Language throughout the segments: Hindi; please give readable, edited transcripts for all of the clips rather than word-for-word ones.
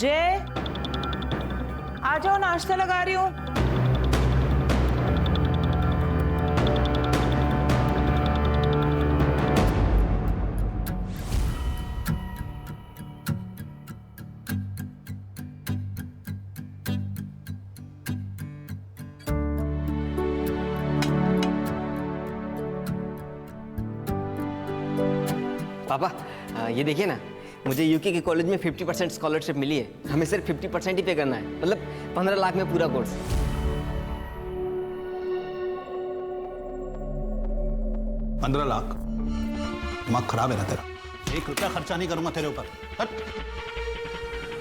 जय, आ जाओ, नाश्ता लगा रही हूँ। पापा, ये देखिए ना, मुझे यूके के कॉलेज में 50% स्कॉलरशिप मिली है। हमें सिर्फ 50% ही पे करना है, मतलब 15 लाख में पूरा कोर्स। 15 लाख? दिमाग खराब है ना तेरा? 1 रुपया खर्चा नहीं करूंगा तेरे ऊपर। हट।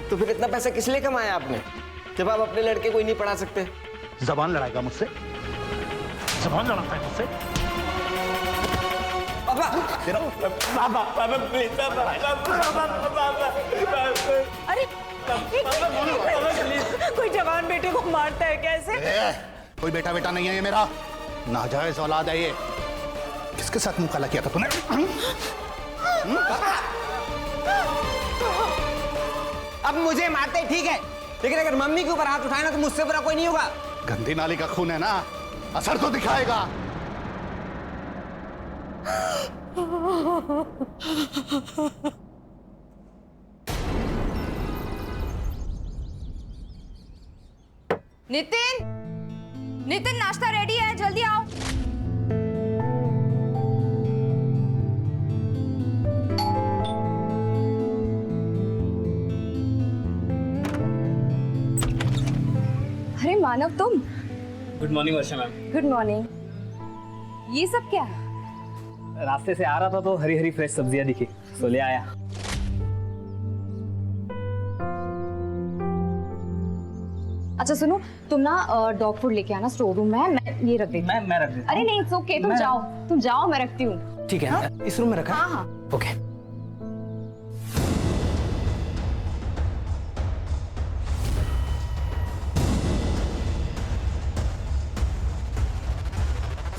तो फिर इतना पैसा किस लिए कमाया आपने, जब आप अपने लड़के को ही नहीं पढ़ा सकते? जबान लड़ाएगा मुझसे? जबान लड़ाता है मुझसे? पापा, तेरा पापा पापा प्लीज अरे कोई जवान बेटे को मारता है कैसे? कोई बेटा बेटा नहीं है ये मेरा, नाजायज औलाद है ये। किसके साथ मुंह काला किया था तूने? अब मुझे मारते ठीक है, लेकिन अगर मम्मी के ऊपर हाथ उठाए ना तो मुझसे बुरा कोई नहीं होगा। गंदी नाली का खून है ना, असर तो दिखाएगा। नितिन, नितिन नाश्ता रेडी है, जल्दी आओ। अरे मानव, तुम? गुड मॉर्निंग वर्षा मैम। Good morning. ये सब क्या है? रास्ते से आ रहा था तो हरी हरी फ्रेश सब्जियां दिखी, तो ले आया। अच्छा सुनो, तुम ना डॉग फूड लेके आना स्टोर रूम में, मैं ये रख देती हूँ। मैं रख देता हूँ। अरे नहीं, इट्स ओके, तुम जाओ, मैं रखती हूँ। ठीक है, इस रूम में रखा? हाँ हाँ। ओके।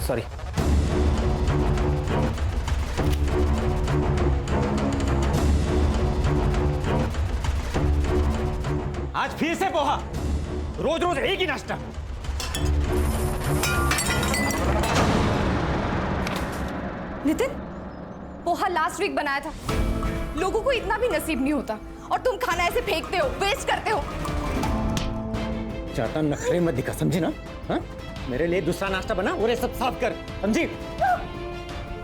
सॉरी। आज फिर से पोहा, रोज रोज एक ही नाश्ता। नितिन, पोहा लास्ट वीक बनाया था, लोगों को इतना भी नसीब नहीं होता, और तुम खाना ऐसे फेंकते हो, वेस्ट करते हो। ज्यादा नखरे मत दिखा, समझी ना? हाँ? मेरे लिए दूसरा नाश्ता बना और ये सब साफ कर, समझी?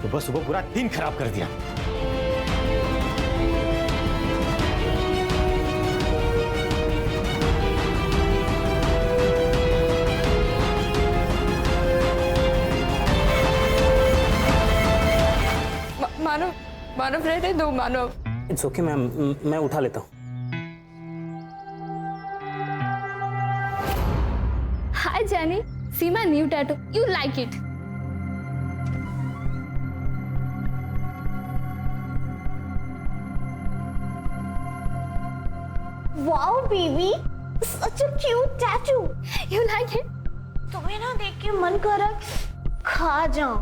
सुबह सुबह पूरा दिन खराब कर दिया। मानव रहने दो, मानव। इट्स ओके मैम, मैं उठा लेता हूँ। Hi Jenny, see my new tattoo. You like it? Wow, baby, such a cute tattoo. You like it? तुम्हें ना देख के मन कर रहा है खा जाऊं।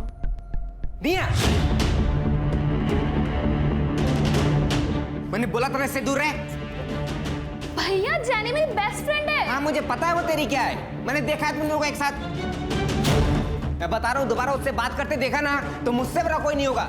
दिया, मैंने बोला था इससे दूर रह। भैया, जेनी मेरी बेस्ट फ्रेंड है। हाँ मुझे पता है वो तेरी क्या है, मैंने देखा है तुम लोगों को एक साथ। मैं बता रहा हूँ, दोबारा उससे बात करते देखा ना तो मुझसे बुरा कोई नहीं होगा।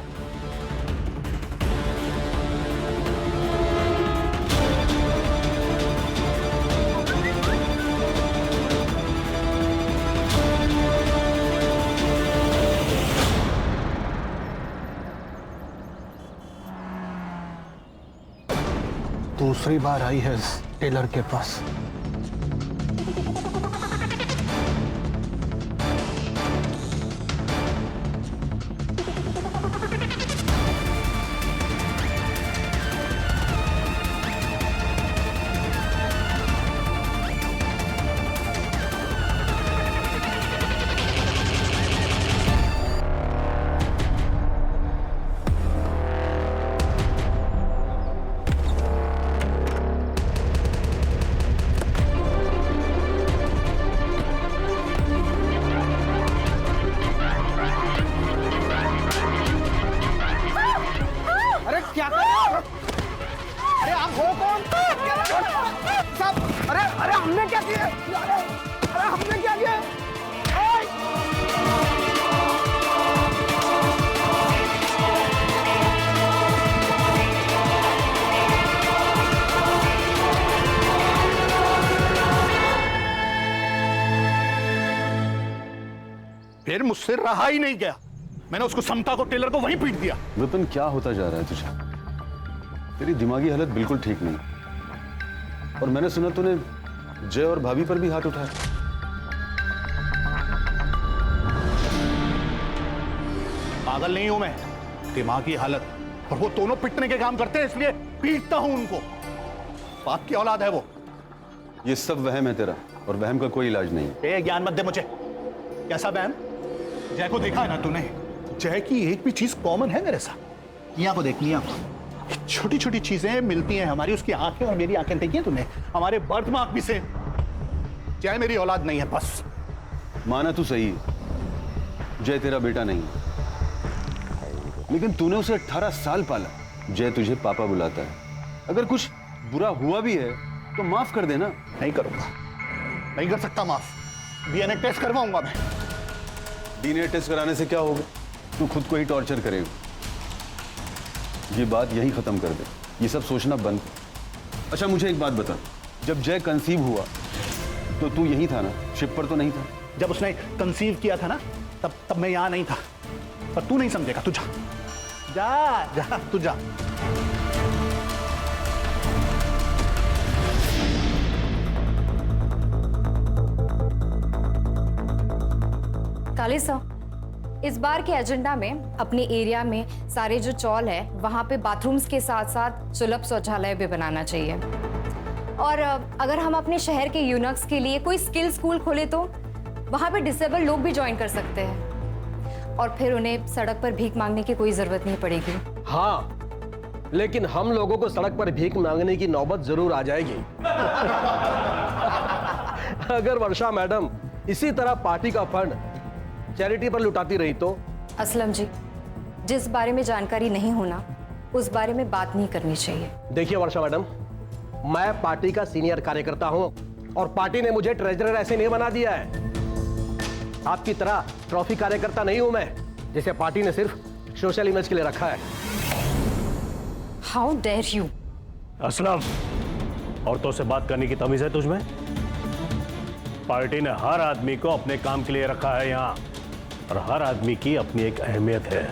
दूसरी बार आई है टेलर के पास। फिर मुझसे रहा ही नहीं गया। मैंने उसको समता को, टेलर को वहीं पीट दिया। विपिन, क्या होता जा रहा है तुझे? तेरी दिमागी हालत बिल्कुल ठीक नहीं। और मैंने सुना तूने जय और भाभी पर भी हाथ उठाया। पागल नहीं हूं मैं, दिमागी हालत। और वो दोनों पिटने के काम करते हैं, इसलिए पीटता हूं उनको। बाप की औलाद है वो। ये सब वहम है तेरा, और वहम का कोई इलाज नहीं। ए, ज्ञान मत दे मुझे। कैसा वहम? जय को देखा है ना तूने? जय की एक भी चीज कॉमन है मेरे साथ। मियां को देख, मियां को। छोटी छोटी चीजें मिलती हैं हमारी, उसकी आंखें और मेरी आंखें देखी हैं तूने? हमारे बर्थ मार्क भी से। जय मेरी औलाद नहीं है, बस। माना तू सही है, जय तेरा बेटा नहीं है, लेकिन तूने उसे 18 साल पाला। जय तुझे पापा बुलाता है। अगर कुछ बुरा हुआ भी है तो माफ कर देना। नहीं करूंगा, नहीं कर सकता माफ। डीएनए टेस्ट करवाऊंगा मैं। डीएनए टेस्ट कराने से क्या होगा? तू खुद को ही टॉर्चर करेगा। ये बात यही खत्म कर दे, ये सब सोचना बंद कर। अच्छा मुझे एक बात बता, जब जय कंसीव हुआ तो तू यही था ना? शिप पर तो नहीं था? जब उसने कंसीव किया था ना, तब मैं यहां नहीं था। पर तू नहीं समझेगा, तू जा जा जा, तू जा। काली साहब, इस बार के एजेंडा में अपने एरिया में सारे जो चौल है वहाँ पे बाथरूम्स के साथ साथ सुलभ शौचालय भी बनाना चाहिए। और अगर हम अपने शहर के यूनक्स के लिए कोई स्किल स्कूल खोले तो वहाँ पे डिसेबल लोग भी ज्वाइन कर सकते हैं, और फिर उन्हें सड़क पर भीख मांगने की कोई जरूरत नहीं पड़ेगी। हाँ, लेकिन हम लोगों को सड़क पर भीख मांगने की नौबत जरूर आ जाएगी। अगर वर्षा मैडम इसी तरह पार्टी का फंड चैरिटी पर लुटाती रही तो? असलम जी, जिस बारे में जानकारी नहीं होना उस बारे में बात नहीं करनी चाहिए। देखिए वर्षा मैडम, मैं पार्टी का सीनियर कार्यकर्ता हूं और पार्टी ने मुझे ट्रेजरर ऐसे नहीं बना दिया है। आपकी तरह ट्रॉफी कार्यकर्ता नहीं हूं मैं, जिसे पार्टी ने सिर्फ सोशल इमेज के लिए रखा है। How dare you! असलम, औरतों से बात करने की तमीज है तुझमें? पार्टी ने हर आदमी को अपने काम के लिए रखा है यहाँ, और हर आदमी की अपनी एक अहमियत है।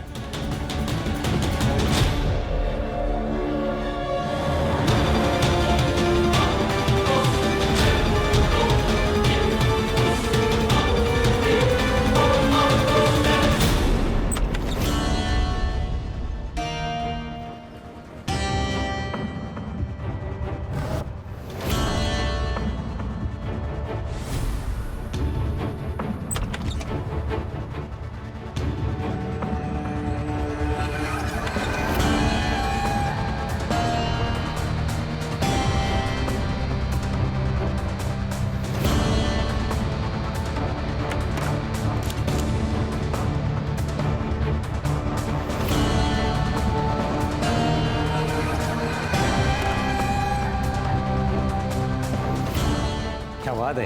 क्या बात है,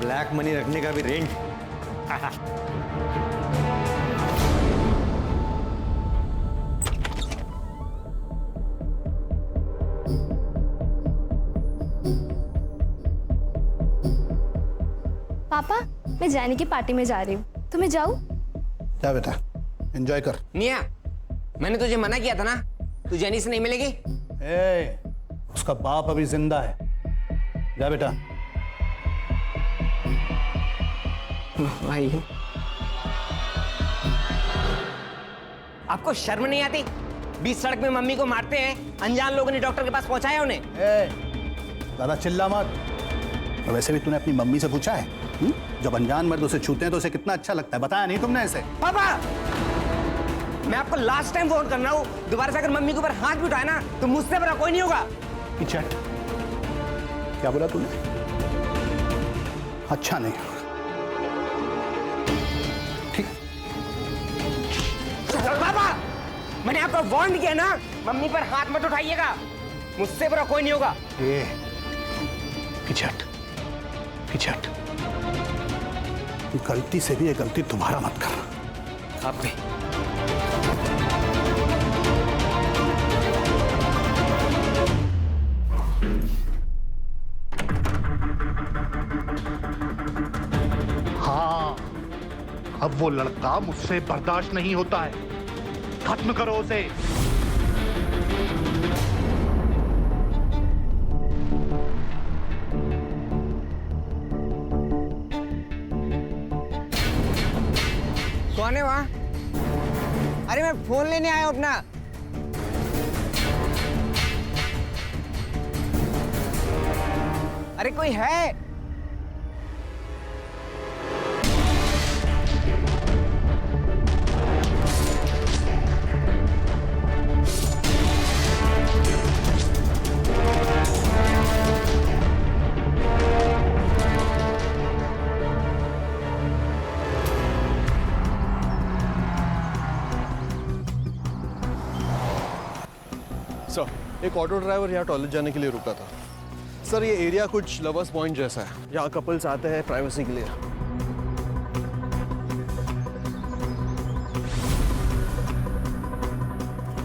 ब्लैक मनी रखने का भी रेंट। पापा, मैं जाने की पार्टी में जा रही हूँ, तो मैं जाऊँ? जा बेटा, एंजॉय कर। निया, मैंने तुझे मना किया था ना, तू जेनी से नहीं मिलेगी। ए, उसका बाप अभी जिंदा है। जा बेटा। भाई, आपको शर्म नहीं आती? बीच सड़क में मम्मी को मारते हैं, अनजान लोगों ने डॉक्टर के पास पहुंचाया उन्हें। ज्यादा चिल्ला मत। और वैसे भी तूने अपनी मम्मी से पूछा है जब अनजान मर्द उसे छूते हैं तो उसे कितना अच्छा लगता है? बताया नहीं तुमने ऐसे? पापा, मैं आपको लास्ट टाइम फोन कर रहा हूँ, दोबारा से अगर मम्मी के ऊपर हाथ भी उठाए ना तो मुझसे बड़ा कोई नहीं होगा। चैट, क्या बोला तूने? अच्छा नहीं, ठीक। पापा, मैंने आपको वार्न किया ना, मम्मी पर हाथ मत उठाइएगा, मुझसे बड़ा कोई नहीं होगा। ये पिछट, पिछट, गलती से भी ये गलती तुम्हारा मत करना। आप भी। अब वो लड़का मुझसे बर्दाश्त नहीं होता है। खत्म करो उसे। कौन है वहाँ? अरे मैं फोन लेने आया हूँ अपना। अरे कोई है? सर, एक ऑटो ड्राइवर यहाँ टॉयलेट जाने के लिए रुका था। सर, ये एरिया कुछ लवर्स पॉइंट जैसा है। यहाँ कपल्स आते हैं प्राइवेसी के लिए।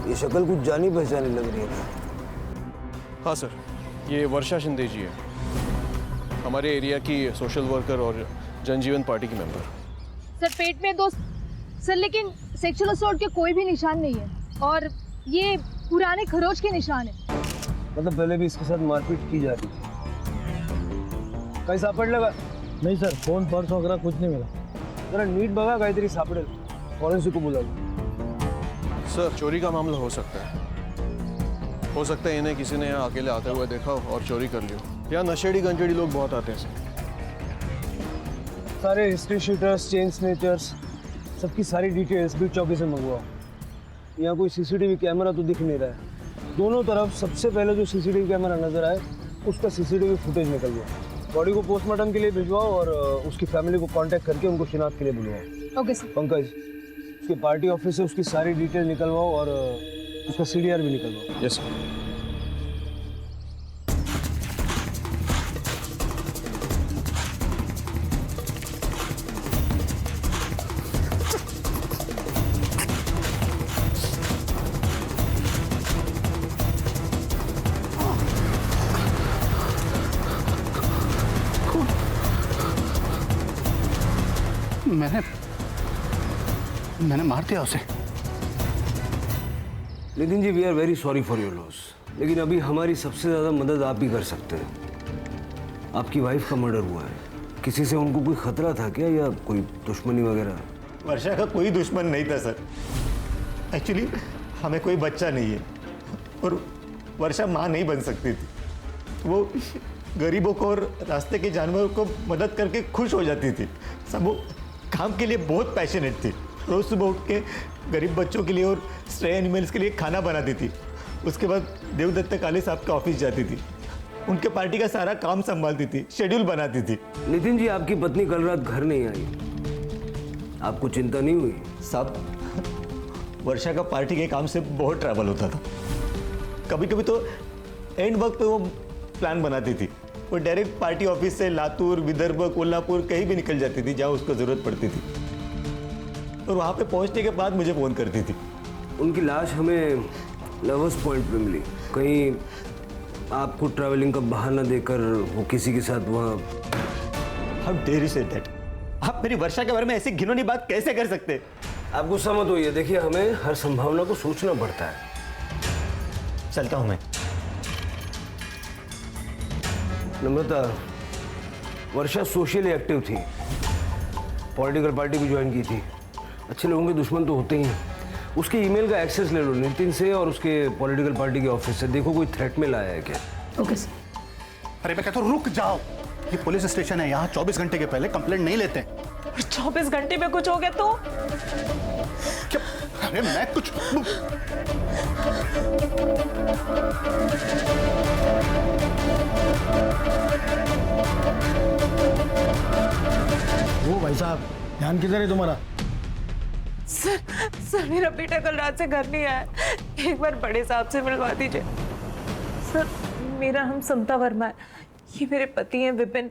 ये शक्ल कुछ जानी पहचानी लग रही है। हाँ सर, ये वर्षा शिंदे जी है, हमारे एरिया की सोशल वर्कर और जनजीवन पार्टी की मेंबर। सर, पेट में 2 सर, लेकिन सेक्सुअल असॉल्ट के कोई भी निशान नहीं है और ये पुराने खरोच के निशान है। मतलब पहले भी इसके साथ मारपीट की जा रही थी। कहीं सापड़ लगा? नहीं सर, फोन पर्स वगैरह कुछ नहीं मिला। जरा नीट बघा, काहीतरी सापडेल। फॉरेंसिक को बुला लो। सर, चोरी का मामला हो सकता है। हो सकता है इन्हें किसी ने यहाँ अकेले आते हुए देखा हो और चोरी कर लियो। यहाँ नशेड़ी गंजेड़ी लोग बहुत आते हैं सर। सारे हिस्ट्री शीटर्स, चेन स्नेचर्स, सबकी सारी डिटेल्स बीट चौकी से मंगवाओ। यहाँ कोई सीसीटीवी कैमरा तो दिख नहीं रहा है। दोनों तरफ सबसे पहले जो सीसीटीवी कैमरा नजर आए उसका सीसीटीवी फुटेज निकल गया। बॉडी को पोस्टमार्टम के लिए भिजवाओ और उसकी फैमिली को कांटेक्ट करके उनको शिनाख्त के लिए बुलवाओ। Okay sir. पंकज, उसके पार्टी ऑफिस से उसकी सारी डिटेल निकलवाओ और उसका CDR भी निकलवाओ। Yes sir. मैंने मार दिया उसे। Nitin ji, we are very sorry for your loss, लेकिन अभी हमारी सबसे ज़्यादा मदद आप ही कर सकते हैं। आपकी वाइफ का मर्डर हुआ है। किसी से उनको कोई खतरा था क्या, या कोई दुश्मनी वगैरह? वर्षा का कोई दुश्मन नहीं था सर। एक्चुअली हमें कोई बच्चा नहीं है और वर्षा माँ नहीं बन सकती थी। वो गरीबों को और रास्ते के जानवरों को मदद करके खुश हो जाती थी। सब वो काम के लिए बहुत पैशनेट थी। रोज़ सुबह उठ के गरीब बच्चों के लिए और स्ट्रे एनिमल्स के लिए खाना बनाती थी। उसके बाद देवदत्त काले साहब के ऑफिस जाती थी, उनके पार्टी का सारा काम संभालती थी, शेड्यूल बनाती थी। नितिन जी, आपकी पत्नी कल रात घर नहीं आई, आपको चिंता नहीं हुई? साहब, वर्षा का पार्टी के काम से बहुत ट्रैवल होता था। कभी कभी तो एंड वक्त पे वो प्लान बनाती थी। वो डायरेक्ट पार्टी ऑफिस से लातूर, विदर्भ, कोल्हापुर कहीं भी निकल जाती थी जहाँ उसको ज़रूरत पड़ती थी, और वहाँ पे पहुँचने के बाद मुझे फ़ोन करती थी। उनकी लाश हमें लवर्स पॉइंट पे मिली। कहीं आपको ट्रैवलिंग का बहाना देकर वो किसी के साथ वहाँ? How dare you say that? आप मेरी वर्षा के बारे में ऐसी घिनौनी बात कैसे कर सकते? आप गुस्सा मत होइए। देखिए, हमें हर संभावना को सोचना पड़ता है। चलता हूँ मैं। नम्रता, वर्षा सोशली एक्टिव थी, पॉलिटिकल पार्टी भी ज्वाइन की थी। अच्छे लोगों के दुश्मन तो होते ही हैं। उसके ईमेल का एक्सेस ले लो नितिन से और उसके पॉलिटिकल पार्टी के ऑफिस से। देखो कोई थ्रेट मेल आया है क्या। Okay sir. अरे मैं कहता हूँ रुक जाओ, ये पुलिस स्टेशन है, यहाँ 24 घंटे के पहले कंप्लेंट नहीं लेते। 24 घंटे में कुछ हो गया तो? क्या? अरे मैं कुछ वो भाई साहब, ध्यान किधर है तुम्हारा? सर मेरा बेटा कल रात से घर नहीं आया, एक बार बड़े साहब से मिलवा दीजिए। सर, मेरा नाम समता वर्मा है, ये मेरे पति हैं विपिन,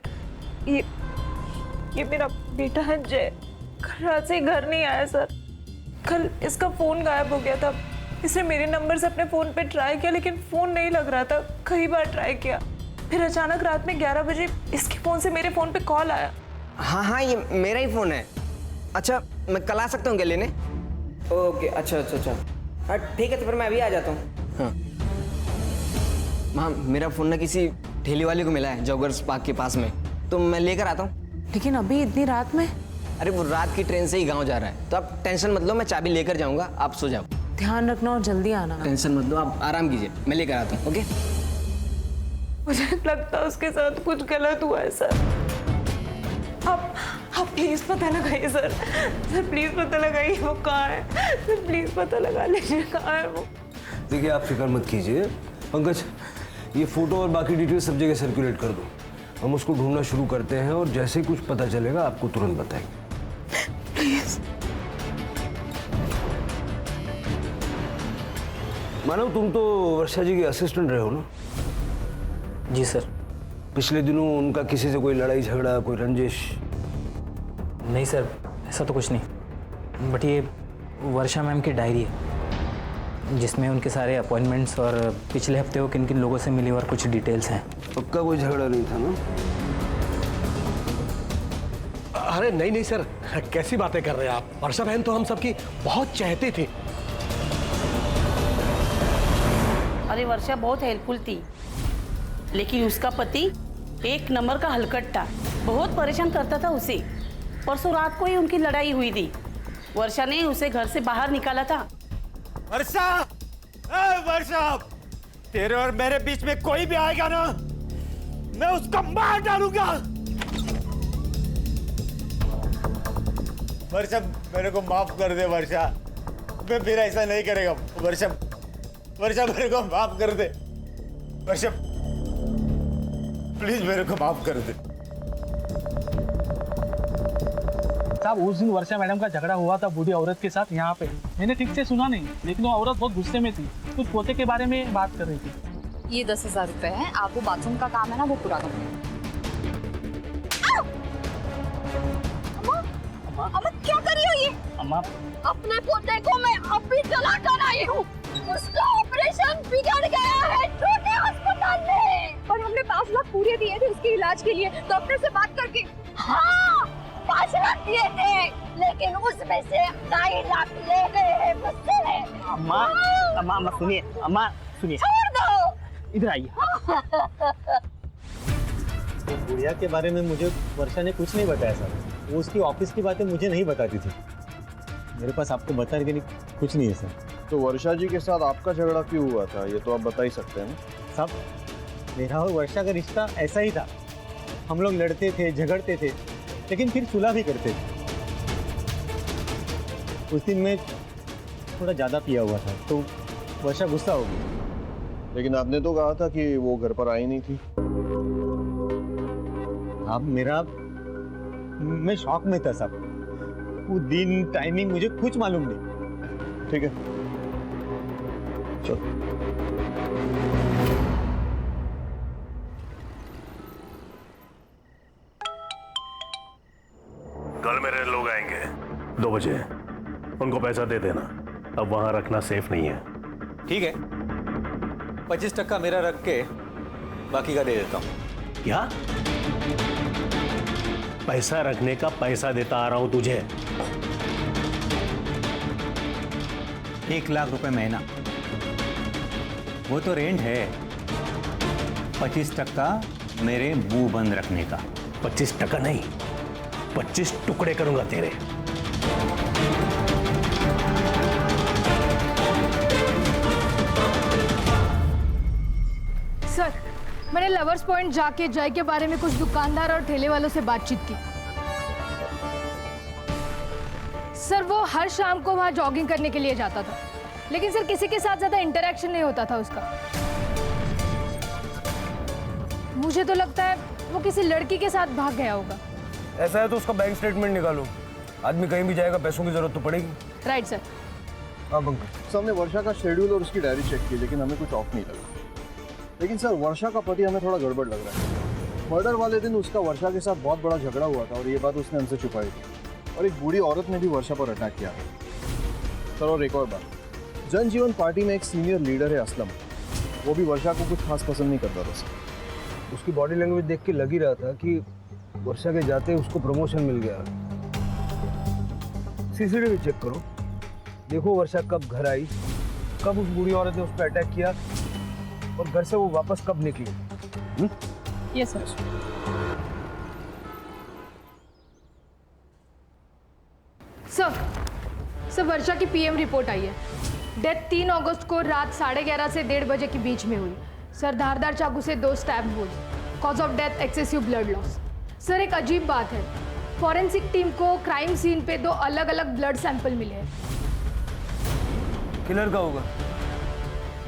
ये मेरा बेटा है जय। कल रात से घर नहीं आया सर। कल इसका फोन गायब हो गया था। इसने मेरे नंबर से अपने फोन पे ट्राई किया लेकिन फोन नहीं लग रहा था, कई बार ट्राई किया। फिर अचानक रात में 11 बजे इसके फोन से मेरे फोन पे कॉल आया। हाँ हाँ, ये मेरा ही फोन है। अच्छा, मैं कल आ सकता हूँ क्या लेने? ओके, अच्छा अच्छा अच्छा, हाँ ठीक है, तो फिर मैं अभी आ जाता हूँ। हाँ माँ, मेरा फ़ोन ना किसी ठेली वाले को मिला है जॉगर्स पार्क के पास में, तो मैं लेकर आता हूँ। लेकिन अभी इतनी रात में? अरे वो रात की ट्रेन से ही गांव जा रहा है, तो आप टेंशन मत लो, मैं चाबी लेकर जाऊंगा, आप सो जाओ। ध्यान रखना और जल्दी आना। टेंशन मत लो, आप आराम कीजिए, मैं लेकर आता हूँ। ओके? मुझे लगता है उसके साथ कुछ गलत हुआ है सर। आप प्लीज पता लगाइए सर। सर प्लीज पता लगाइए वो कहाँ है। सर प्लीज पता लगा लीजिए कहाँ है वो। देखिए आप फिक्र मत कीजिए पंकज, ये फोटो और बाकी डिटेल सब जगह सर्कुलेट कर दो। हम उसको ढूंढना शुरू करते हैं और जैसे ही कुछ पता चलेगा आपको तुरंत बताएंगे। प्लीज। मानव, तुम तो वर्षा जी के असिस्टेंट रहे हो ना? जी सर। पिछले दिनों उनका किसी से कोई लड़ाई झगड़ा, कोई रंजिश? नहीं सर, ऐसा तो कुछ नहीं, बट ये वर्षा मैम की डायरी है जिसमें उनके सारे अपॉइंटमेंट्स और पिछले हफ्ते वो किन किन लोगों से मिली और कुछ डिटेल्स हैं। पक्का कोई झगड़ा नहीं था ना? अरे नहीं नहीं सर, कैसी बातें कर रहे हैं आप? वर्षा बहन तो हम सबकी बहुत चाहते थे। अरे वर्षा बहुत हेल्पफुल थी, लेकिन उसका पति एक नंबर का हलकट था, बहुत परेशान करता था उसे। परसों रात को ही उनकी लड़ाई हुई थी, वर्षा ने उसे घर से बाहर निकाला था। वर्षा, वर्षा, तेरे और मेरे बीच में कोई भी आएगा ना, मैं उसको मार डालूंगा। वर्षा मेरे को माफ कर दे वर्षा, मैं फिर ऐसा नहीं करेगा। वर्षा, वर्षा मेरे को माफ कर दे। वर्षा प्लीज मेरे को माफ कर दे। साहब उस दिन वर्षा मैडम का झगड़ा हुआ था बूढ़ी औरत के साथ यहाँ पे, मैंने ठीक से सुना नहीं, लेकिन वो औरत बहुत गुस्से में थी, कुछ पोते के बारे में बात कर रही थी। ये 10,000 रुपए है, आप वो बाथरूम का काम है ना वो पूरा करो। अम्मा क्या कर रही हो ये? अम्मा, अपने पोते को मैं अभी जला कर आई हूँ, उसका ऑपरेशन बिगड़ गया है छोटे अस्पताल में, और हमने 5 लाख पूरे दिए थे उसके इलाज के लिए डॉक्टर से बात करके। हाँ 5 लाख दिए थे, लेकिन उसमें से 2.5 लाख ले गए हैं मुझसे। अम्मा, अम्मा, अम्मा सुनिए, अम्मा सुनिए, छोड़ दो, इधर आइए। गुड़िया के बारे में मुझे वर्षा ने कुछ नहीं बताया सर, वो उसकी ऑफिस की बातें मुझे नहीं बताती थी। मेरे पास आपको बताने के लिए कुछ नहीं है सर। तो वर्षा जी के साथ आपका झगड़ा क्यों हुआ था, ये तो आप बता ही सकते हैं ना? साहब मेरा और वर्षा का रिश्ता ऐसा ही था, हम लोग लड़ते थे, झगड़ते थे, लेकिन फिर सुलह भी करते थे। उस दिन मैं थोड़ा ज़्यादा पिया हुआ था तो वर्षा गुस्सा हो गई। लेकिन आपने तो कहा था कि वो घर पर आई नहीं थी। अब मैं शॉक में था साहब, वो दिन टाइमिंग मुझे कुछ मालूम नहीं। ठीक है चलो। कल मेरे लोग आएंगे 2 बजे, उनको पैसा दे देना, अब वहां रखना सेफ नहीं है। ठीक है, 25% मेरा रख के बाकी का दे देता हूँ। क्या? पैसा रखने का पैसा देता आ रहा हूं तुझे। 1 लाख रुपए महीना, वो तो रेंट है। 25% मेरे मुंह बंद रखने का। 25% नहीं, 25 टुकड़े करूंगा तेरे। सर मैंने लवर्स पॉइंट जाके जय के बारे में कुछ दुकानदार और ठेले वालों से बातचीत की। सर वो हर शाम को वहां जॉगिंग करने के लिए जाता था, लेकिन सर किसी के साथ ज्यादा इंटरेक्शन नहीं होता था उसका। मुझे तो लगता है वो किसी लड़की के साथ भाग गया होगा। ऐसा है तो उसका बैंक स्टेटमेंट निकालो, आदमी कहीं भी जाएगा पैसों की जरूरत तो पड़ेगी। Right sir. हाँ पंकज। हमने वर्षा का शेड्यूल और उसकी डायरी चेक की, लेकिन हमें कुछ ऑफ नहीं लगा। लेकिन सर वर्षा का पति हमें थोड़ा गड़बड़ लग रहा है। मर्डर वाले दिन उसका वर्षा के साथ बहुत बड़ा झगड़ा हुआ था और ये बात उसने हमसे छुपाई थी, और एक बूढ़ी औरत ने भी वर्षा पर अटैक किया था। सर और एक और बात, जनजीवन पार्टी में एक सीनियर लीडर है असलम, वो भी वर्षा को कुछ खास पसंद नहीं करता था सर। उसकी बॉडी लैंग्वेज देख के लग ही रहा था कि वर्षा के जाते उसको प्रमोशन मिल गया। सीसीटीवी चेक करो, देखो वर्षा कब घर आई, कब उस बूढ़ी औरत ने उस पर अटैक किया और घर से वो वापस कब निकली। Yes sir. सर वर्षा की पीएम रिपोर्ट आई है। डेथ 3 अगस्त को रात 11:30 से 1:30 बजे के बीच में हुई। सर धारदार चाकू से 2 stab wounds. Cause of death excessive blood loss. Sir एक अजीब बात है, फॉरेंसिक टीम को क्राइम सीन पे 2 अलग अलग ब्लड सैंपल मिले हैं। किलर का होगा।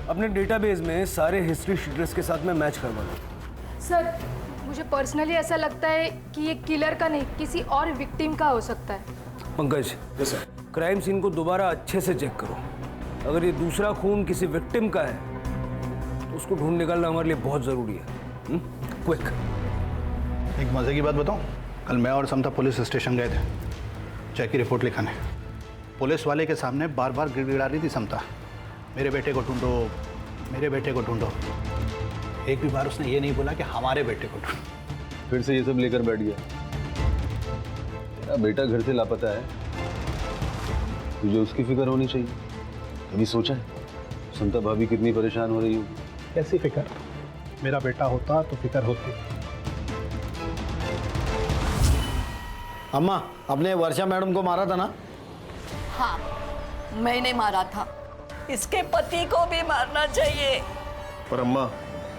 अपने डेटाबेस में सारे हिस्ट्री शीटर्स के साथ में मैच करवा लो। सर मुझे पर्सनली ऐसा लगता है कि ये किलर का नहीं, किसी और विक्टिम का हो सकता है। पंकज, क्राइम सीन को दोबारा अच्छे से चेक करो। अगर ये दूसरा खून किसी विक्टिम का है तो उसको ढूंढ निकालना हमारे लिए बहुत जरूरी है। क्विक। एक मजे की बात बताऊं, कल मैं और समता पुलिस स्टेशन गए थे जय की रिपोर्ट लिखाने। पुलिस वाले के सामने बार बार गिड़गिड़ा रही थी समता, मेरे बेटे को ढूंढो, मेरे बेटे को ढूंढो। एक भी बार उसने ये नहीं बोला कि हमारे बेटे को ढूंढो। फिर से ये सब लेकर बैठ गया। तेरा बेटा घर से लापता है, तुझे उसकी फिक्र होनी चाहिए। कभी सोचा है समता भाभी कितनी परेशान हो रही हो? कैसी फिक्र? मेरा बेटा होता तो फिक्र होती। अम्मा, आपने वर्षा मैडम को मारा था ना? हाँ, मैंने मारा था। इसके पति को भी मारना चाहिए। पर अम्मा,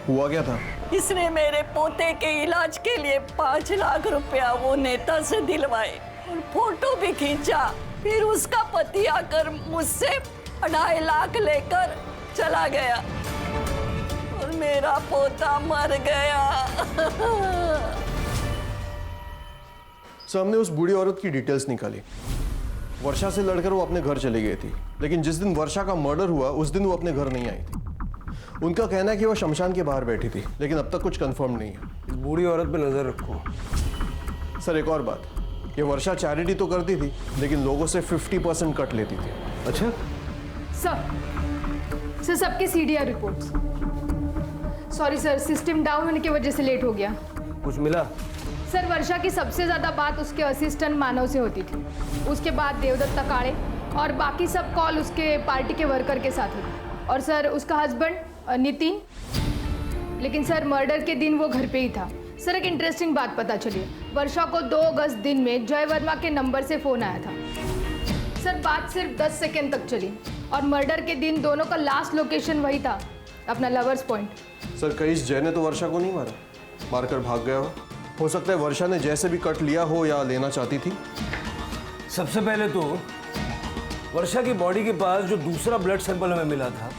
हुआ क्या था? इसने मेरे पोते के इलाज के लिए 5 लाख रुपया वो नेता से दिलवाए और फोटो भी खींचा। फिर उसका पति आकर मुझसे 2.5 लाख लेकर चला गया और मेरा पोता मर गया। सर, हमने उस बूढ़ी औरत की डिटेल्स निकाली। वर्षा से लड़कर वो अपने घर चली गई थी, लेकिन जिस दिन वर्षा का मर्डर हुआ उस दिन वो अपने घर नहीं आई थी। उनका कहना है कि वो शमशान के बाहर बैठी थी, लेकिन अब तक कुछ कंफर्म नहीं है। इस बूढ़ी औरत पे नजर रखो। सर एक और बात, ये वर्षा चैरिटी तो करती थी, लेकिन लोगों से 50% कट लेती थी। अच्छा सर सबके CDR reports. Sorry sir, system down होने की वजह से लेट हो गया। कुछ मिला? सर वर्षा की सबसे ज्यादा बात उसके असिस्टेंट मानव से होती थी, उसके बाद देवदत्त तकाड़े और बाकी सब कॉल उसके पार्टी के वर्कर के साथ हुई। और सर उसका हस्बैंड नितिन, लेकिन सर मर्डर के दिन वो घर पे ही था। सर एक इंटरेस्टिंग बात पता चली, वर्षा को 2 अगस्त दिन में जय वर्मा के नंबर से फोन आया था। सर बात सिर्फ 10 सेकेंड तक चली और मर्डर के दिन दोनों का लास्ट लोकेशन वही था, अपना लवर्स पॉइंट। सर कहीं जय ने तो वर्षा को नहीं मारा, मारकर भाग गया हो सकता है वर्षा ने जैसे भी कट लिया हो या लेना चाहती थी। सबसे पहले तो वर्षा की बॉडी के पास जो दूसरा ब्लड सैंपल हमें मिला था,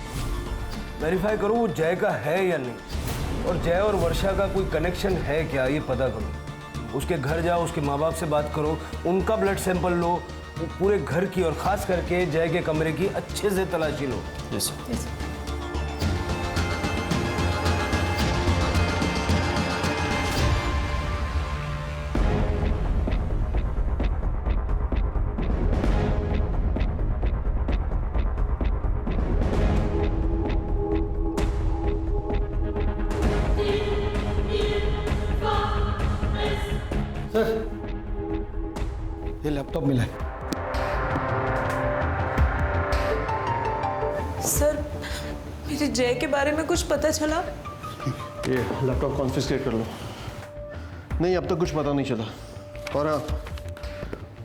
वेरीफाई करो वो जय का है या नहीं, और जय और वर्षा का कोई कनेक्शन है क्या ये पता करो। उसके घर जाओ, उसके माँ बाप से बात करो, उनका ब्लड सैंपल लो, वो पूरे घर की और खास करके जय के कमरे की अच्छे से तलाशी लो। Yes sir. ये लैपटॉप मिला है। सर मेरे जय के बारे में कुछ पता चला? ये लैपटॉप कॉन्फिस्केट कर लो। नहीं अब तक कुछ पता नहीं चला। और हाँ,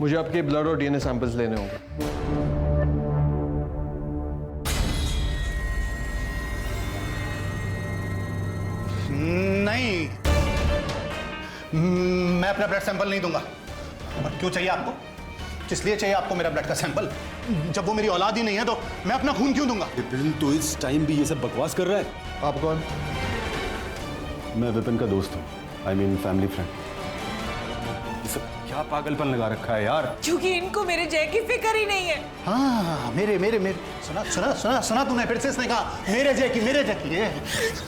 मुझे आपके ब्लड और डीएनए सैंपल्स लेने होंगे। नहीं, मैं अपना ब्लड सैंपल नहीं दूंगा। और क्यों चाहिए आपको? किस लिए चाहिए आपको मेरा ब्लड का सैंपल? जब वो मेरी औलाद ही नहीं है तो मैं अपना खून क्यों दूंगा? विपिन तो इस टाइम भी ये सब बकवास कर रहा है। आप कौन? मैं विपिन का दोस्त हूँ, आई मीन फैमिली फ्रेंड। ये सब क्या पागलपन लगा रखा है यार? क्योंकि इनको मेरे जय की फिक्र ही नहीं है। हाँ मेरे मेरे मेरे सुना सुना सुना सुना तूने फिर से इसने कहा मेरे जय की मेरे जय की।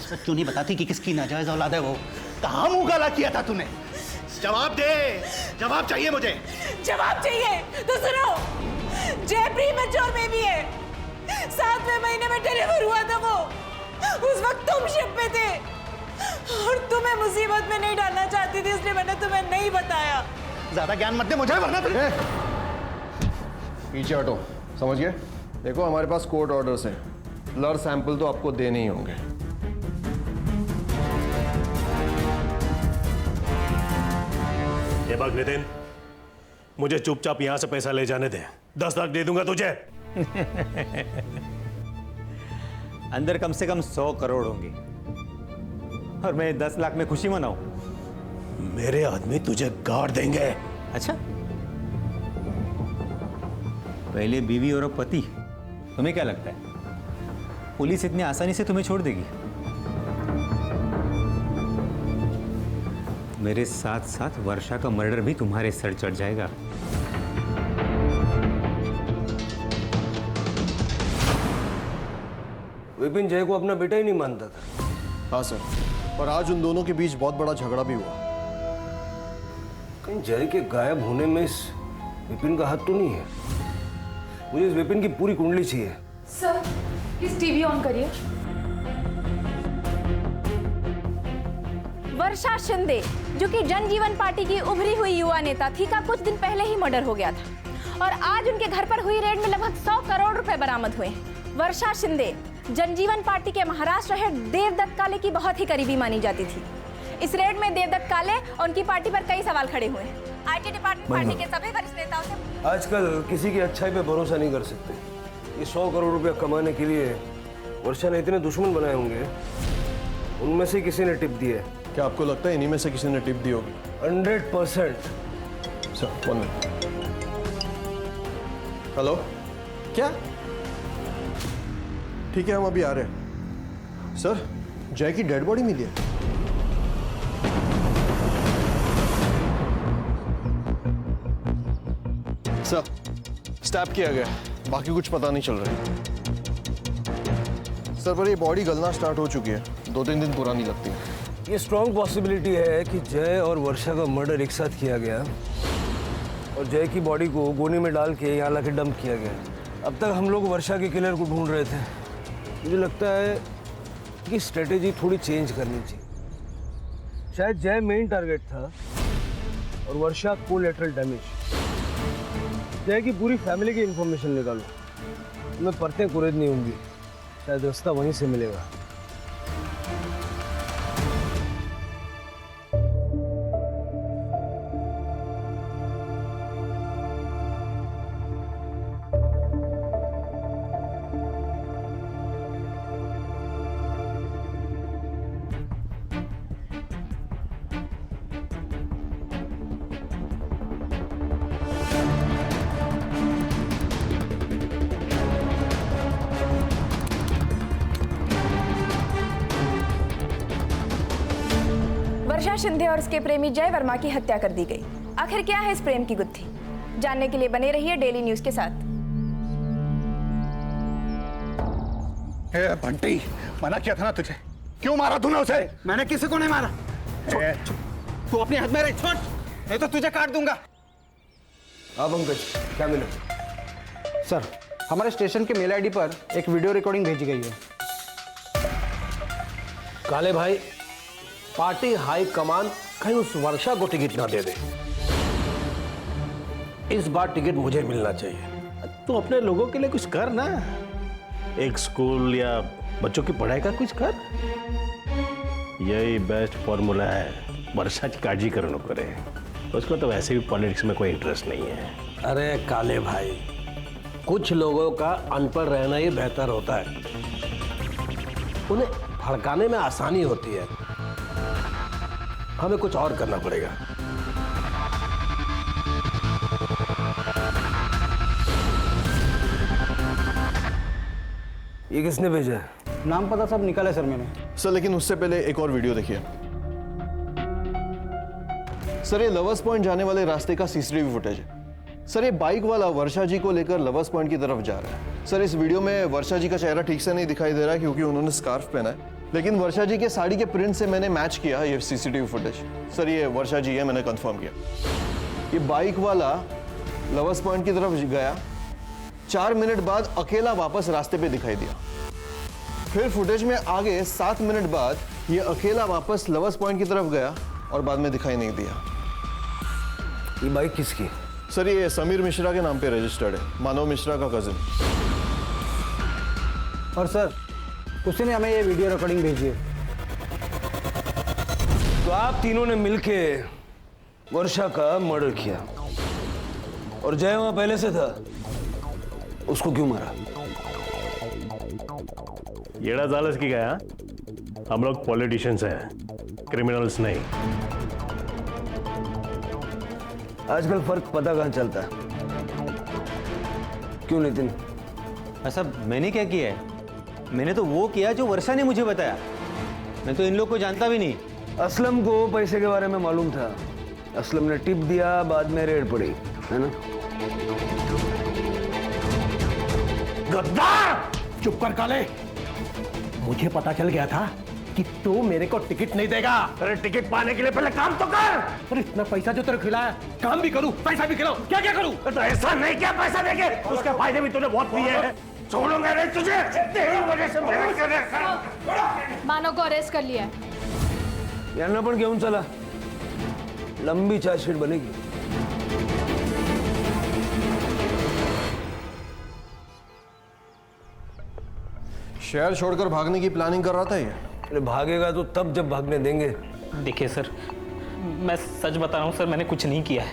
सच क्यों नहीं बताती कि किसकी नाजायज औलाद है वो? कहाँ मुंह काला किया था तूने? जवाब दे, जवाब चाहिए मुझे। जवाब चाहिए तो सुनो, जय प्रीमेच्योर बेबी है, 7वें महीने में डिलीवर हुआ था वो। उस वक्त तुम शिप पे थे और तुम्हें मुसीबत में नहीं डालना चाहती थी, इसलिए मैंने तुम्हें नहीं बताया। ज्यादा ज्ञान मत दे मुझे वरना पीछे हटो, समझ गए? देखो हमारे पास कोर्ट ऑर्डर्स हैं, ब्लड सैंपल तो आपको देने ही होंगे। ये बात नितिन, मुझे चुपचाप यहां से पैसा ले जाने दे। 10 लाख दे दूंगा तुझे। अंदर कम से कम 100 करोड़ होंगे और मैं 10 लाख में खुशी मनाऊं। मेरे आदमी तुझे गाड़ देंगे। अच्छा, पहले बीवी और अब पति, तुम्हें क्या लगता है पुलिस इतनी आसानी से तुम्हें छोड़ देगी? मेरे साथ साथ वर्षा का मर्डर भी तुम्हारे सर चढ़ जाएगा। विपिन जय को अपना बेटा ही नहीं मानता था। हाँ सर, और आज उन दोनों के बीच बहुत बड़ा झगड़ा भी हुआ। कहीं जय के गायब होने में इस विपिन का हाथ तो नहीं है? मुझे इस विपिन की पूरी कुंडली चाहिए। सर प्लीज टीवी ऑन करिए। वर्षा शिंदे, जो कि जनजीवन पार्टी की उभरी हुई युवा नेता थी, का कुछ दिन पहले ही मर्डर हो गया था और आज उनके घर पर हुई रेड में लगभग 100 करोड़ रुपए बरामद हुए। वर्षा शिंदे जनजीवन पार्टी के महाराष्ट्र हेड देवदत्त काले की बहुत ही करीबी मानी जाती थी। इस रेड में देवदत्त काले और उनकी पार्टी पर कई सवाल खड़े हुए। आईटी डिपार्टमेंट पार्टी के सभी वरिष्ठ नेताओं से आजकल किसी की अच्छाई पे भरोसा नहीं कर सकते। ये 100 करोड़ रुपया कमाने के लिए वर्षा ने इतने दुश्मन बनाए होंगे, उनमें से किसी ने टिप दी है। क्या आपको लगता है इन्हीं में से किसी ने टिप दी होगी? 100%। Sir 1 minute. हेलो, क्या? ठीक है, हम अभी आ रहे हैं। सर, जय की डेड बॉडी मिली है। सर, स्टैप किया गया, बाकी कुछ पता नहीं चल रहा है। सर, पर ये बॉडी गलना स्टार्ट हो चुकी है, 2-3 दिन पुरानी लगती है। ये स्ट्रॉन्ग पॉसिबिलिटी है कि जय और वर्षा का मर्डर एक साथ किया गया और जय की बॉडी को गोनी में डाल के यहाँ लाके डंप किया गया। अब तक हम लोग वर्षा के किलर को ढूंढ रहे थे। मुझे लगता है कि स्ट्रेटेजी थोड़ी चेंज करनी चाहिए। शायद जय मेन टारगेट था और वर्षा कोलैटरल डैमेज। जय की पूरी फैमिली की इंफॉर्मेशन निकालो, तुम्हें परतें कुरेदनी होंगी, शायद रास्ता वहीं से मिलेगा। वर्षा शिंदे और उसके प्रेमी जय वर्मा की हत्या कर दी गई। आखिर क्या है इस प्रेम की गुत्थी? जानने के लिए बने रहिए डेली न्यूज के साथ। बंटी, मना किया था ना तुझे, क्यों मारा तूने उसे? मैंने किसी को नहीं मारा। तू अपने हाथ में रख, छोड़, नहीं तो तुझे काट दूंगा। हाँ पंकज, क्या मिला? सर, हमारे स्टेशन के मेल आईडी पर एक वीडियो रिकॉर्डिंग भेजी गई है। काले भाई, पार्टी हाई कमान कहीं उस वर्षा को टिकट ना दे दे। इस बार टिकट मुझे मिलना चाहिए। तू अपने लोगों के लिए कुछ कर ना, एक स्कूल या बच्चों की पढ़ाई का कुछ कर। यही बेस्ट फॉर्मूला है वर्षा की काळजी करो नको करे। उसको तो वैसे भी पॉलिटिक्स में कोई इंटरेस्ट नहीं है। अरे काले भाई, कुछ लोगों का अनपढ़ रहना ही बेहतर होता है, उन्हें भड़काने में आसानी होती है। हमें कुछ और करना पड़ेगा। ये किसने भेजा है? नाम पता सब निकाला सर मैंने। सर, लेकिन उससे पहले एक और वीडियो देखिए। सर, ये लवर्स पॉइंट जाने वाले रास्ते का सीसीटीवी फुटेज है। सर, ये बाइक वाला वर्षा जी को लेकर लवर्स पॉइंट की तरफ जा रहा है। सर, इस वीडियो में वर्षा जी का चेहरा ठीक से नहीं दिखाई दे रहा है क्योंकि उन्होंने स्कार्फ पहना है, लेकिन वर्षा जी के साड़ी के प्रिंट से मैंने मैच किया ये सीसीटीवी फुटेज। सर, ये वर्षा जी है, मैंने कंफर्म किया। ये बाइक वाला लवर्स पॉइंट की तरफ गया, 4 मिनट बाद अकेला वापस रास्ते पे दिखाई दिया। फिर फुटेज में आगे 7 मिनट बाद ये अकेला वापस लवर्स पॉइंट की तरफ गया और बाद में दिखाई नहीं दिया। ये बाइक किसकी? सर ये समीर मिश्रा के नाम पे रजिस्टर्ड है, मानव मिश्रा का कजिन। और सर उसी ने हमें ये वीडियो रिकॉर्डिंग भेजी है। तो आप तीनों ने मिलके वर्षा का मर्डर किया और जय वहां पहले से था, उसको क्यों मारा? येड़ा जालस की गया, हम लोग पॉलिटिशियंस हैं, क्रिमिनल्स नहीं। आजकल फर्क पता कहां चलता है? क्यों नितिन? ऐसा मैंने क्या किया है? मैंने तो वो किया जो वर्षा ने मुझे बताया। मैं तो इन लोग को जानता भी नहीं। असलम को पैसे के बारे में मालूम था, असलम ने टिप दिया, बाद में रेड पड़ी, है ना? गद्दार! चुप कर काले। मुझे पता चल गया था कि तू मेरे को टिकट नहीं देगा। अरे टिकट पाने के लिए पहले काम तो कर। और इतना पैसा जो तेरे खिलाया, काम भी करूं, पैसा भी खिलाऊं, क्या क्या करूं? तो ऐसा नहीं क्या पैसा देके, उसके फायदे भी तूने बहुत लिए हैं। छोड़ूंगा नहीं तुझे, तेरी वजह से मेरे मानव को अरेस्ट कर लिया है। यांना पण घेऊन चला, लंबी चार्जशीट बनेगी। शहर छोड़कर भागने की प्लानिंग कर रहा था ये। अरे भागेगा तो तब जब भागने देंगे। देखिए सर, मैं सच बता रहा हूँ सर, मैंने कुछ नहीं किया है।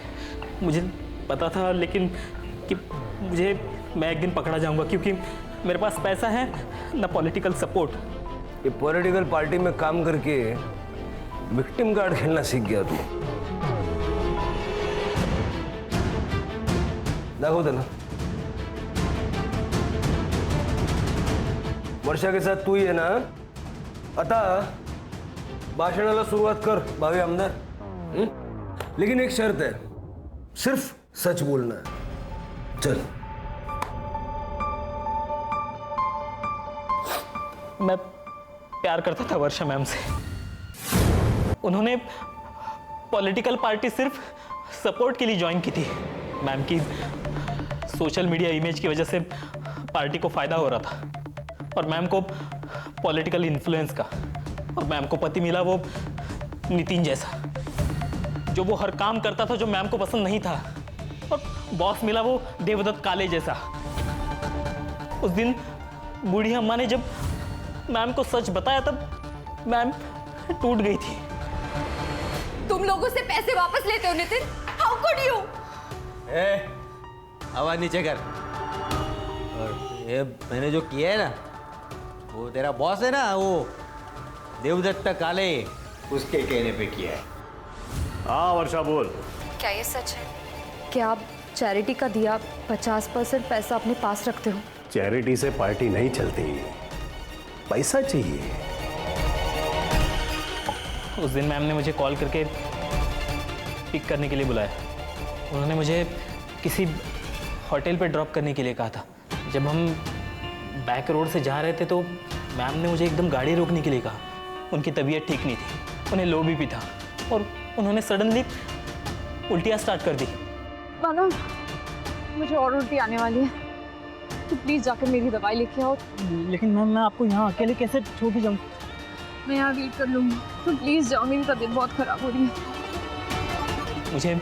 मुझे पता था लेकिन कि मैं एक दिन पकड़ा जाऊंगा, क्योंकि मेरे पास पैसा है ना पॉलिटिकल सपोर्ट। ये पॉलिटिकल पार्टी में काम करके विक्टिम कार्ड खेलना सीख गया तू। दाखव त्याला। वर्षा के साथ तू ही है ना? आता भाषणाला सुरुवात कर, भावी आमदार। लेकिन एक शर्त है, सिर्फ सच बोलना है। चल। मैं प्यार करता था वर्षा मैम से। उन्होंने पॉलिटिकल पार्टी सिर्फ सपोर्ट के लिए ज्वाइन की थी। मैम की सोशल मीडिया इमेज की वजह से पार्टी को फायदा हो रहा था, और मैम को पॉलिटिकल इन्फ्लुएंस का। और मैम को पति मिला वो नितिन जैसा, जो वो हर काम करता था जो मैम को पसंद नहीं था। और बॉस मिला वो देवदत्त काले जैसा। उस दिन बूढ़ी अम्मा ने जब मैम को सच बताया तब मैम टूट गई थी। तुम लोगों से पैसे वापस लेते हो नितिन? How could you? आवाज नीचे कर। और ये मैंने जो किया है ना, वो तेरा बॉस है ना, वो देवदत्त काले, उसके कहने पे किया है। हाँ वर्षा बोल। क्या ये सच है कि आप चैरिटी का दिया 50% पैसा अपने पास रखते हो? चैरिटी से पार्टी नहीं चलती, पैसा चाहिए। उस दिन मैम ने मुझे कॉल करके पिक करने के लिए बुलाया। उन्होंने मुझे किसी होटल पे ड्रॉप करने के लिए कहा था। जब हम बैक रोड से जा रहे थे तो मैम ने मुझे एकदम गाड़ी रोकने के लिए कहा। उनकी तबीयत ठीक नहीं थी, उन्हें लो बीपी था, और उन्होंने सडनली उल्टियाँ स्टार्ट कर दी। मानव, मुझे और उल्टी आने वाली है, तो प्लीज जाकर मेरी दवाई लेके आओ। लेकिन मैम मैं आपको यहाँ अकेले कैसे छोड़ के जाऊँ? मैं यहाँ वेट कर लूँगी, तो प्लीज जाओ, मेरी तबीयत बहुत खराब हो रही है। मुझे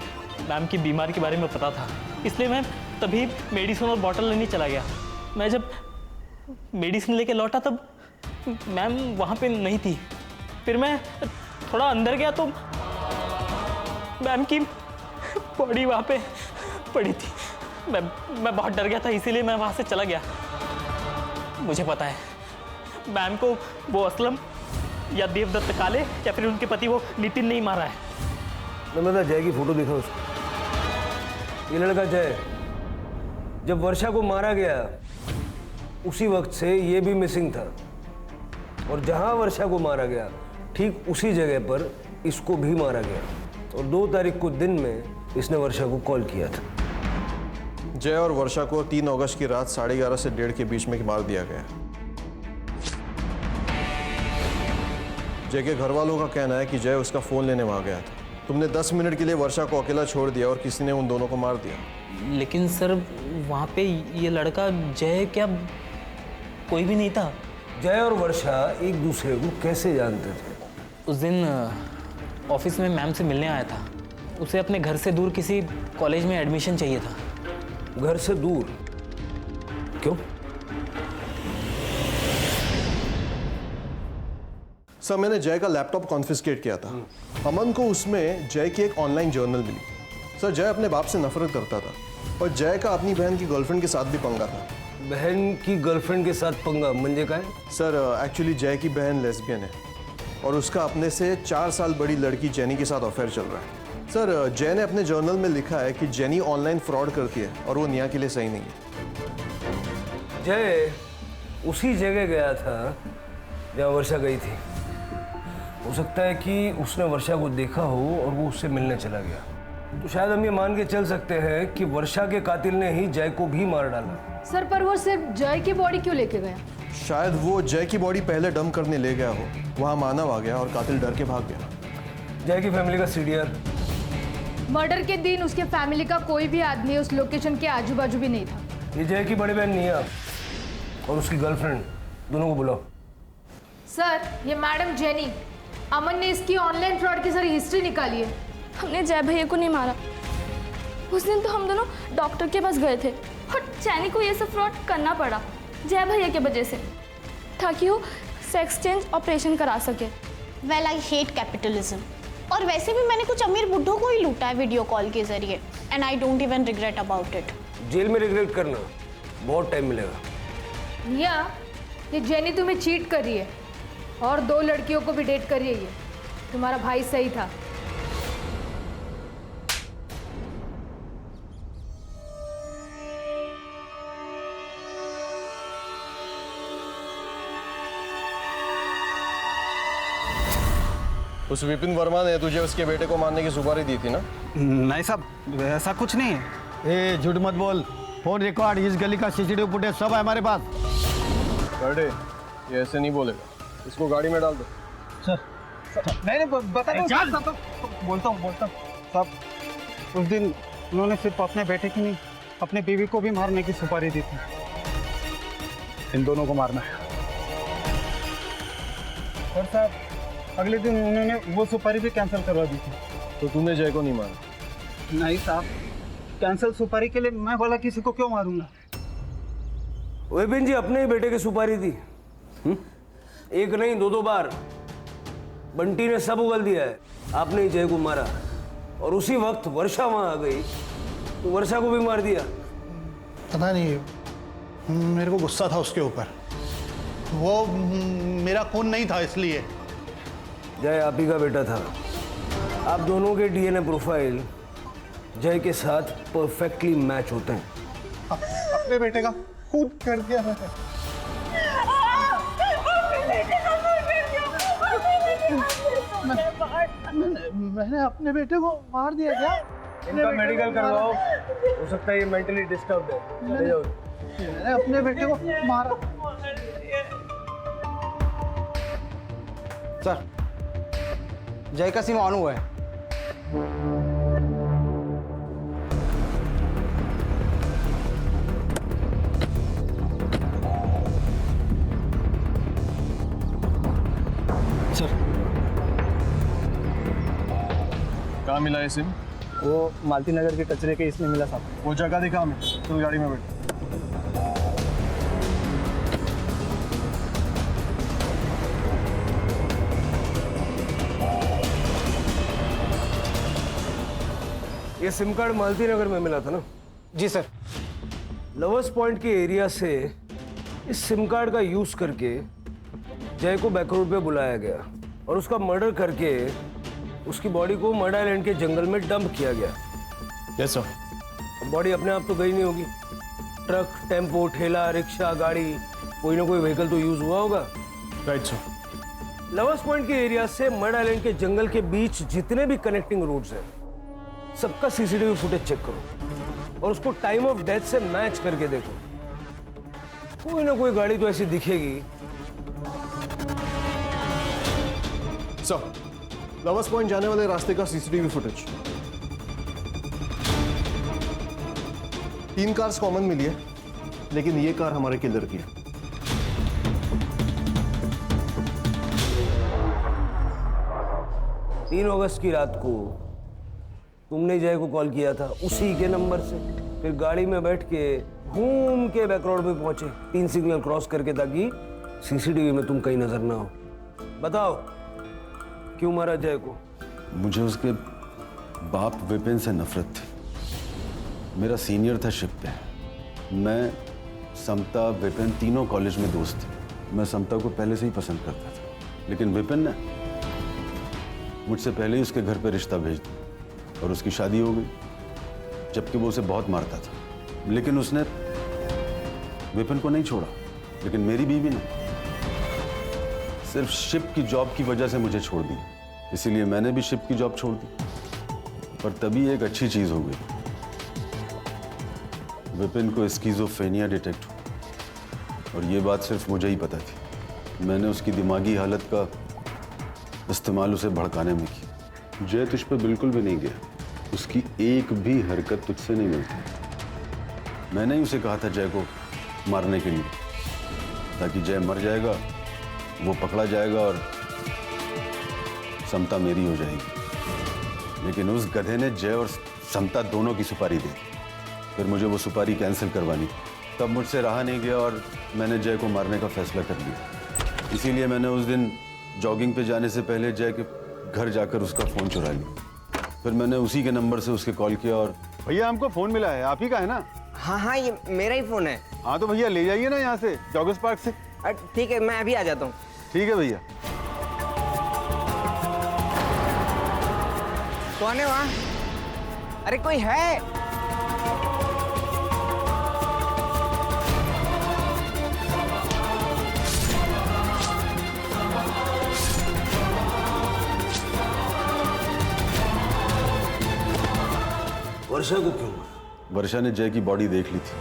मैम की बीमारी के बारे में पता था, इसलिए मैं तभी मेडिसिन और बॉटल लेने चला गया। मैं जब मेडिसिन लेके लौटा तब मैम वहाँ पे नहीं थी। फिर मैं थोड़ा अंदर गया तो मैम की बॉडी वहाँ पे पड़ी थी। मैं बहुत डर गया था, इसीलिए मैं वहाँ से चला गया। मुझे पता है मैम को वो असलम या देवदत्त काले या फिर उनके पति वो नितिन नहीं मारा है। मैं जय की फोटो दिखा उसको। ये लड़का जय जब वर्षा को मारा गया उसी वक्त से ये भी मिसिंग था, और जहां वर्षा को मारा गया ठीक उसी जगह पर इसको भी मारा गया, और 2 तारीख को दिन में इसने वर्षा को कॉल किया था। जय और वर्षा को 3 अगस्त की रात 11:30 से 1:30 के बीच में मार दिया गया। जय के घर वालों का कहना है कि जय उसका फोन लेने वहां गया था। तुमने 10 मिनट के लिए वर्षा को अकेला छोड़ दिया और किसी ने उन दोनों को मार दिया। लेकिन सर वहाँ पे ये लड़का जय क्या कोई भी नहीं था? जय और वर्षा एक दूसरे को कैसे जानते थे? उस दिन ऑफिस में मैम से मिलने आया था। उसे अपने घर से दूर किसी कॉलेज में एडमिशन चाहिए था। घर से दूर? क्यों? सर मैंने जय का लैपटॉप कॉन्फिस्केट किया था। अमन को उसमें जय की एक ऑनलाइन जर्नल मिली। सर जय अपने बाप से नफरत करता था और जय का अपनी बहन की गर्लफ्रेंड के साथ भी पंगा था। बहन की गर्लफ्रेंड के साथ पंगा म्हणजे काय? सर एक्चुअली जय की बहन लेस्बियन है और उसका अपने से 4 साल बड़ी लड़की जेनी के साथ अफेयर चल रहा है। सर जय ने अपने जर्नल में लिखा है कि जेनी ऑनलाइन फ्रॉड करती है और वो निया के लिए सही नहीं है। जय उसी जगह गया था जहाँ वर्षा गई थी। हो सकता है कि उसने वर्षा को देखा हो और वो उससे मिलने चला गया। तो शायद हम ये मान के चल सकते हैं कि वर्षा के कातिल ने ही जय को भी मार डाला। सर पर वो सिर्फ जय की बॉडी क्यों लेके गया? शायद वो जय की बॉडी पहले डंप करने ले गया हो, वहाँ मानव आ गया और कातिल डर के भाग गया। जय की फैमिली का सीडीआर? मर्डर के दिन उसके फैमिली का कोई भी आदमी उस लोकेशन के आजू बाजू भी नहीं था। ये जय की बड़ी बहन निया और उसकी गर्लफ्रेंड, दोनों को बुलाओ। सर ये मैडम जेनी, अमन ने इसकी ऑनलाइन फ्रॉड की सारी हिस्ट्री निकाली है। हमने जय भैया को नहीं मारा। उस दिन तो हम दोनों डॉक्टर के पास गए थे और चैनी को ये सब फ्रॉड करना पड़ा जय भैया की वजह से, ताकि वो सेक्स चेंज ऑपरेशन करा सके। Well I hate capitalism. और वैसे भी मैंने कुछ अमीर बुड्ढों को ही लूटा है वीडियो कॉल के जरिए, and I don't even regret about it. जेल में रिग्रेट करना बहुत टाइम मिलेगा। निया, ये जेनी तुम्हें चीट कर रही है और 2 लड़कियों को भी डेट कर रही है। ये तुम्हारा भाई सही था। उस विपिन वर्मा ने तुझे उसके बेटे को मारने की सुपारी दी थी ना? नहीं साहब, ऐसा कुछ नहीं है। ए झूठ मत बोल। फोन रिकॉर्ड, इस गली का सीसीटीवी फुटेज सब है हमारे पास। बड़े ये ऐसे नहीं बोलेगा, इसको गाड़ी में डाल दो। सर नहीं बता दो साहब, बोलता हूँ साहब। उस दिन उन्होंने सिर्फ अपने बेटे की नहीं, अपने बीवी को भी मारने की सुपारी दी थी। इन दोनों को मारना है। और साहब अगले दिन उन्होंने वो सुपारी भी कैंसिल करवा दी थी। तो तूने जय को नहीं मारा? नहीं साहब, कैंसिल सुपारी के लिए मैं बोला किसी को क्यों मारूंगा। विपिन जी अपने ही बेटे की सुपारी दी। एक नहीं 2 बार बंटी ने सब उगल दिया है। आपने ही जय को मारा और उसी वक्त वर्षा वहां आ गई तो वर्षा को भी मार दिया। पता नहीं, मेरे को गुस्सा था उसके ऊपर। वो मेरा खून नहीं था इसलिए। जय आप ही का बेटा था। आप दोनों के डीएनए प्रोफाइल जय के साथ परफेक्टली मैच होते हैं। अपने बेटे का खून कर दिया मैंने अपने बेटे को मार दिया क्या? इनका मेडिकल करवाओ, हो सकता है ये मेंटली डिस्टर्ब्ड है। ले जाओ। मैंने अपने बेटे को मारा। सर जय का सिम ऑन हुआ है। सर कहाँ मिला है सिम? वो मालती नगर के कचरे के इसमें मिला साहब। वो जगह दिखा हमें, तुम गाड़ी में बैठ। ये सिम कार्ड मालती नगर में मिला था ना? जी सर। लवर्स पॉइंट के एरिया से इस सिम कार्ड का यूज करके जय को बैकरोड पे बुलाया गया और उसका मर्डर करके उसकी बॉडी को मर्डर आइलैंड के जंगल में डंप किया गया। Yes sir. बॉडी अपने आप तो गई नहीं होगी। ट्रक, टेम्पो, ठेला, रिक्शा, गाड़ी, कोई ना कोई व्हीकल तो यूज हुआ होगा। Right sir. लवर्स पॉइंट के एरिया से मर्डर आइलैंड के जंगल के बीच जितने भी कनेक्टिंग रोड्स हैं सबका सीसीटीवी फुटेज चेक करो और उसको टाइम ऑफ डेथ से मैच करके देखो। कोई ना कोई गाड़ी तो ऐसी दिखेगी। सर लवर्स पॉइंट जाने वाले रास्ते का सीसीटीवी फुटेज 3 कार्स कॉमन मिली है, लेकिन ये कार हमारे किलर की है। तीन अगस्त की रात को तुमने जय को कॉल किया था उसी के नंबर से। फिर गाड़ी में बैठ के घूम के बैक रोड पे पहुंचे 3 सिग्नल क्रॉस करके, ताकि सीसीटीवी में तुम कहीं नजर ना हो। बताओ क्यों मारा जय को? मुझे उसके बाप विपिन से नफरत थी। मेरा सीनियर था शिप पे। मैं, समता, विपिन तीनों कॉलेज में दोस्त थे। मैं समता को पहले से ही पसंद करता था, लेकिन विपिन ने मुझसे पहले ही उसके घर पे रिश्ता भेज दिया और उसकी शादी हो गई, जबकि वो उसे बहुत मारता था। लेकिन उसने विपिन को नहीं छोड़ा, लेकिन मेरी बीवी ने सिर्फ शिप की जॉब की वजह से मुझे छोड़ दी। इसीलिए मैंने भी शिप की जॉब छोड़ दी। पर तभी एक अच्छी चीज हो गई, विपिन को स्किज़ोफ्रेनिया डिटेक्ट हुआ और ये बात सिर्फ मुझे ही पता थी। मैंने उसकी दिमागी हालत का इस्तेमाल उसे भड़काने में किया। जय तुझ पे बिल्कुल भी नहीं गया, उसकी एक भी हरकत तुझसे नहीं मिलती। मैंने ही उसे कहा था जय को मारने के लिए, ताकि जय मर जाएगा, वो पकड़ा जाएगा और समता मेरी हो जाएगी। लेकिन उस गधे ने जय और समता दोनों की सुपारी दी। फिर मुझे वो सुपारी कैंसिल करवानी, तब मुझसे रहा नहीं गया और मैंने जय को मारने का फैसला कर लिया। इसीलिए मैंने उस दिन जॉगिंग पे जाने से पहले जय के घर जाकर उसका फ़ोन चुरा लिया। फिर मैंने उसी के नंबर से उसके कॉल किया और भैया हमको फोन मिला है, आप ही का है ना? हाँ हाँ, ये मेरा ही फोन है। हाँ तो भैया ले जाइए ना यहाँ से, जॉगर्स पार्क से। ठीक है, मैं अभी आ जाता हूँ। ठीक है भैया। कौन है वहाँ? अरे कोई है? वर्षा को क्यों? वर्षा ने जय की बॉडी देख ली थी।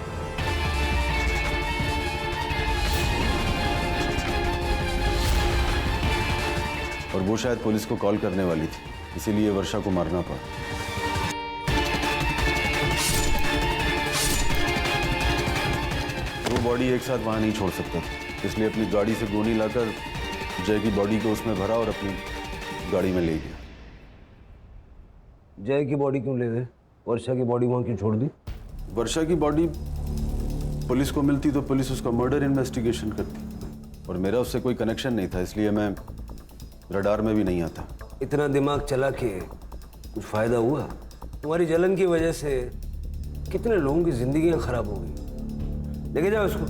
और वो शायद पुलिस को कॉल करने वाली थी, इसीलिए वर्षा को मारना पड़ा। वो बॉडी एक साथ वहां नहीं छोड़ सकता था, इसलिए अपनी गाड़ी से गोनी लाकर जय की बॉडी को उसमें भरा और अपनी गाड़ी में ले गया। जय की बॉडी क्यों ले गए? वर्षा की बॉडी वहां क्यों छोड़ दी? वर्षा की बॉडी पुलिस को मिलती तो पुलिस उसका मर्डर इन्वेस्टिगेशन करती, और मेरा उससे कोई कनेक्शन नहीं था, इसलिए मैं रडार में भी नहीं आता। इतना दिमाग चला के कुछ फायदा हुआ? तुम्हारी जलन की वजह से कितने लोगों की जिंदगियां खराब हो गई। लेके जाओ उसको।